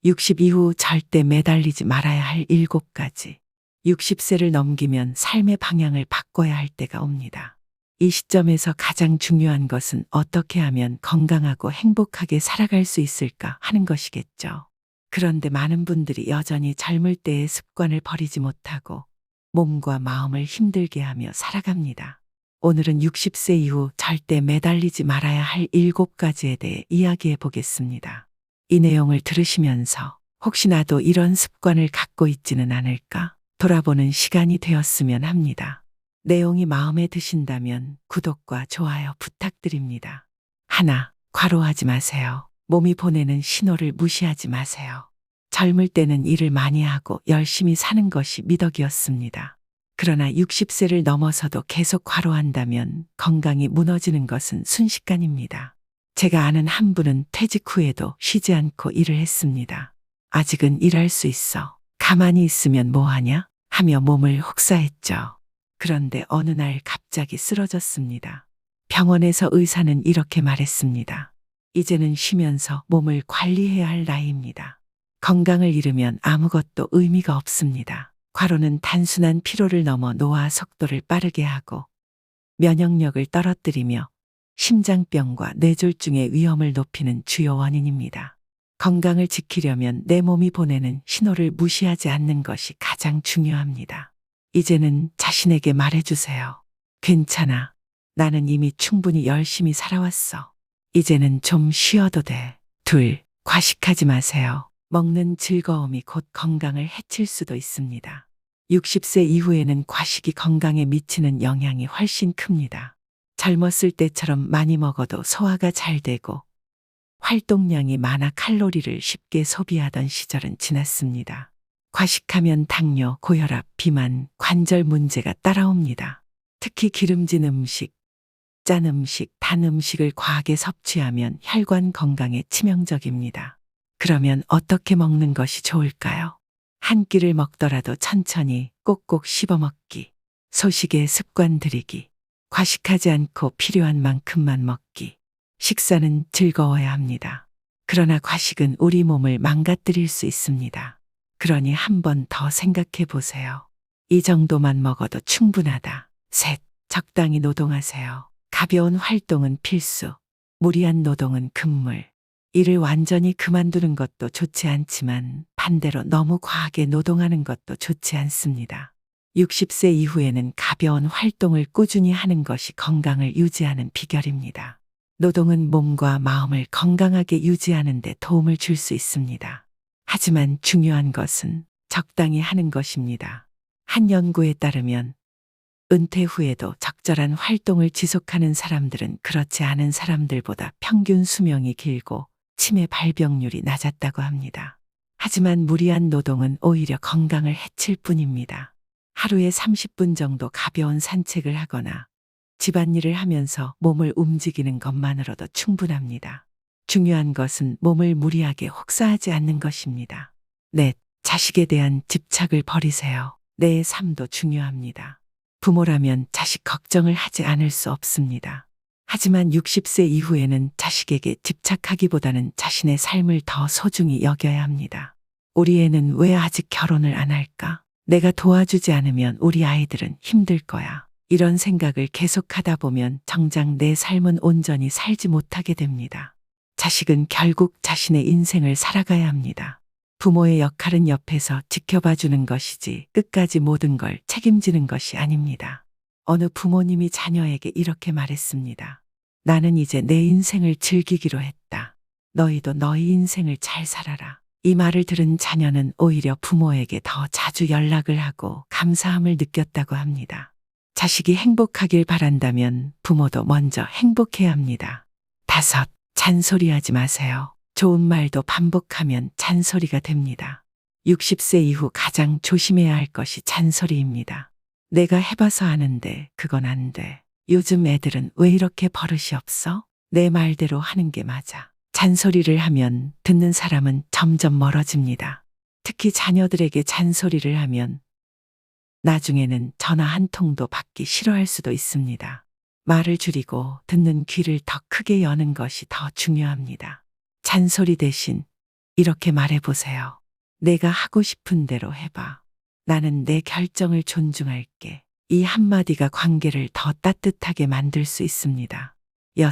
60 이후 절대 매달리지 말아야 할 7가지. 60세를 넘기면 삶의 방향을 바꿔야 할 때가 옵니다. 이 시점에서 가장 중요한 것은 어떻게 하면 건강하고 행복하게 살아갈 수 있을까 하는 것이겠죠. 그런데 많은 분들이 여전히 젊을 때의 습관을 버리지 못하고 몸과 마음을 힘들게 하며 살아갑니다. 오늘은 60세 이후 절대 매달리지 말아야 할 7가지에 대해 이야기해 보겠습니다. 이 내용을 들으시면서 혹시 나도 이런 습관을 갖고 있지는 않을까 돌아보는 시간이 되었으면 합니다. 내용이 마음에 드신다면 구독과 좋아요 부탁드립니다. 하나, 과로하지 마세요. 몸이 보내는 신호를 무시하지 마세요. 젊을 때는 일을 많이 하고 열심히 사는 것이 미덕이었습니다. 그러나 60세를 넘어서도 계속 과로한다면 건강이 무너지는 것은 순식간입니다. 제가 아는 한 분은 퇴직 후에도 쉬지 않고 일을 했습니다. 아직은 일할 수 있어. 가만히 있으면 뭐하냐? 하며 몸을 혹사했죠. 그런데 어느 날 갑자기 쓰러졌습니다. 병원에서 의사는 이렇게 말했습니다. 이제는 쉬면서 몸을 관리해야 할 나이입니다. 건강을 잃으면 아무것도 의미가 없습니다. 과로는 단순한 피로를 넘어 노화 속도를 빠르게 하고 면역력을 떨어뜨리며 심장병과 뇌졸중의 위험을 높이는 주요 원인입니다. 건강을 지키려면 내 몸이 보내는 신호를 무시하지 않는 것이 가장 중요합니다. 이제는 자신에게 말해주세요. 괜찮아. 나는 이미 충분히 열심히 살아왔어. 이제는 좀 쉬어도 돼. 둘, 과식하지 마세요. 먹는 즐거움이 곧 건강을 해칠 수도 있습니다. 60세 이후에는 과식이 건강에 미치는 영향이 훨씬 큽니다. 젊었을 때처럼 많이 먹어도 소화가 잘 되고 활동량이 많아 칼로리를 쉽게 소비하던 시절은 지났습니다. 과식하면 당뇨, 고혈압, 비만, 관절 문제가 따라옵니다. 특히 기름진 음식, 짠 음식, 단 음식을 과하게 섭취하면 혈관 건강에 치명적입니다. 그러면 어떻게 먹는 것이 좋을까요? 한 끼를 먹더라도 천천히 꼭꼭 씹어 먹기, 소식의 습관 들이기, 과식하지 않고 필요한 만큼만 먹기. 식사는 즐거워야 합니다. 그러나 과식은 우리 몸을 망가뜨릴 수 있습니다. 그러니 한 번 더 생각해 보세요. 이 정도만 먹어도 충분하다. 셋, 적당히 노동하세요. 가벼운 활동은 필수. 무리한 노동은 금물. 일을 완전히 그만두는 것도 좋지 않지만 반대로 너무 과하게 노동하는 것도 좋지 않습니다. 60세 이후에는 가벼운 활동을 꾸준히 하는 것이 건강을 유지하는 비결입니다. 노동은 몸과 마음을 건강하게 유지하는 데 도움을 줄 수 있습니다. 하지만 중요한 것은 적당히 하는 것입니다. 한 연구에 따르면 은퇴 후에도 적절한 활동을 지속하는 사람들은 그렇지 않은 사람들보다 평균 수명이 길고 치매 발병률이 낮았다고 합니다. 하지만 무리한 노동은 오히려 건강을 해칠 뿐입니다. 하루에 30분 정도 가벼운 산책을 하거나 집안일을 하면서 몸을 움직이는 것만으로도 충분합니다. 중요한 것은 몸을 무리하게 혹사하지 않는 것입니다. 넷, 자식에 대한 집착을 버리세요. 내 삶도 중요합니다. 부모라면 자식 걱정을 하지 않을 수 없습니다. 하지만 60세 이후에는 자식에게 집착하기보다는 자신의 삶을 더 소중히 여겨야 합니다. 우리 애는 왜 아직 결혼을 안 할까? 내가 도와주지 않으면 우리 아이들은 힘들 거야. 이런 생각을 계속하다 보면 정작 내 삶은 온전히 살지 못하게 됩니다. 자식은 결국 자신의 인생을 살아가야 합니다. 부모의 역할은 옆에서 지켜봐 주는 것이지 끝까지 모든 걸 책임지는 것이 아닙니다. 어느 부모님이 자녀에게 이렇게 말했습니다. 나는 이제 내 인생을 즐기기로 했다. 너희도 너희 인생을 잘 살아라. 이 말을 들은 자녀는 오히려 부모에게 더 자주 연락을 하고 감사함을 느꼈다고 합니다. 자식이 행복하길 바란다면 부모도 먼저 행복해야 합니다. 다섯, 잔소리하지 마세요. 좋은 말도 반복하면 잔소리가 됩니다. 60세 이후 가장 조심해야 할 것이 잔소리입니다. 내가 해봐서 아는데 그건 안 돼. 요즘 애들은 왜 이렇게 버릇이 없어? 내 말대로 하는 게 맞아. 잔소리를 하면 듣는 사람은 점점 멀어집니다. 특히 자녀들에게 잔소리를 하면 나중에는 전화 한 통도 받기 싫어할 수도 있습니다. 말을 줄이고 듣는 귀를 더 크게 여는 것이 더 중요합니다. 잔소리 대신 이렇게 말해보세요. 내가 하고 싶은 대로 해봐. 나는 내 결정을 존중할게. 이 한마디가 관계를 더 따뜻하게 만들 수 있습니다. 6.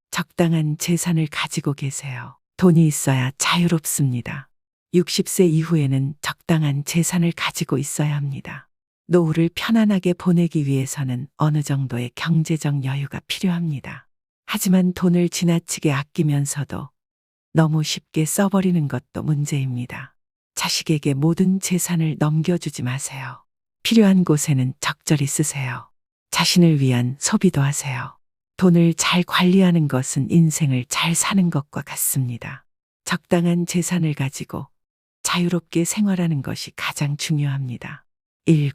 적당한 재산을 가지고 계세요. 돈이 있어야 자유롭습니다. 60세 이후에는 적당한 재산을 가지고 있어야 합니다. 노후를 편안하게 보내기 위해서는 어느 정도의 경제적 여유가 필요합니다. 하지만 돈을 지나치게 아끼면서도 너무 쉽게 써버리는 것도 문제입니다. 자식에게 모든 재산을 넘겨주지 마세요. 필요한 곳에는 적절히 쓰세요. 자신을 위한 소비도 하세요. 돈을 잘 관리하는 것은 인생을 잘 사는 것과 같습니다. 적당한 재산을 가지고 자유롭게 생활하는 것이 가장 중요합니다. 7.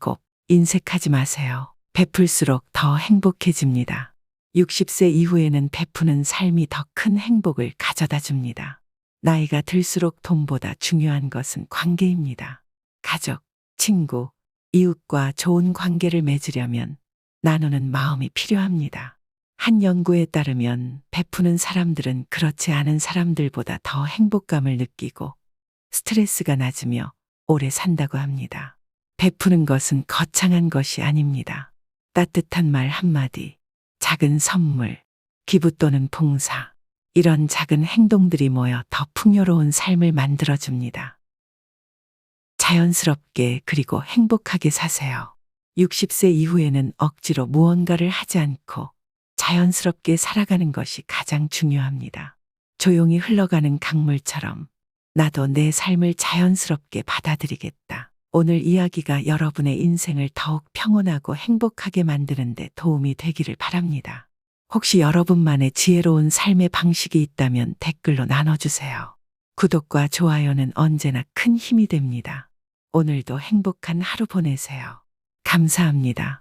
인색하지 마세요. 베풀수록 더 행복해집니다. 60세 이후에는 베푸는 삶이 더 큰 행복을 가져다 줍니다. 나이가 들수록 돈보다 중요한 것은 관계입니다. 가족, 친구, 이웃과 좋은 관계를 맺으려면 나누는 마음이 필요합니다. 한 연구에 따르면 베푸는 사람들은 그렇지 않은 사람들보다 더 행복감을 느끼고 스트레스가 낮으며 오래 산다고 합니다. 베푸는 것은 거창한 것이 아닙니다. 따뜻한 말 한마디, 작은 선물, 기부 또는 봉사, 이런 작은 행동들이 모여 더 풍요로운 삶을 만들어줍니다. 자연스럽게 그리고 행복하게 사세요. 60세 이후에는 억지로 무언가를 하지 않고 자연스럽게 살아가는 것이 가장 중요합니다. 조용히 흘러가는 강물처럼 나도 내 삶을 자연스럽게 받아들이겠다. 오늘 이야기가 여러분의 인생을 더욱 평온하고 행복하게 만드는 데 도움이 되기를 바랍니다. 혹시 여러분만의 지혜로운 삶의 방식이 있다면 댓글로 나눠주세요. 구독과 좋아요는 언제나 큰 힘이 됩니다. 오늘도 행복한 하루 보내세요. 감사합니다.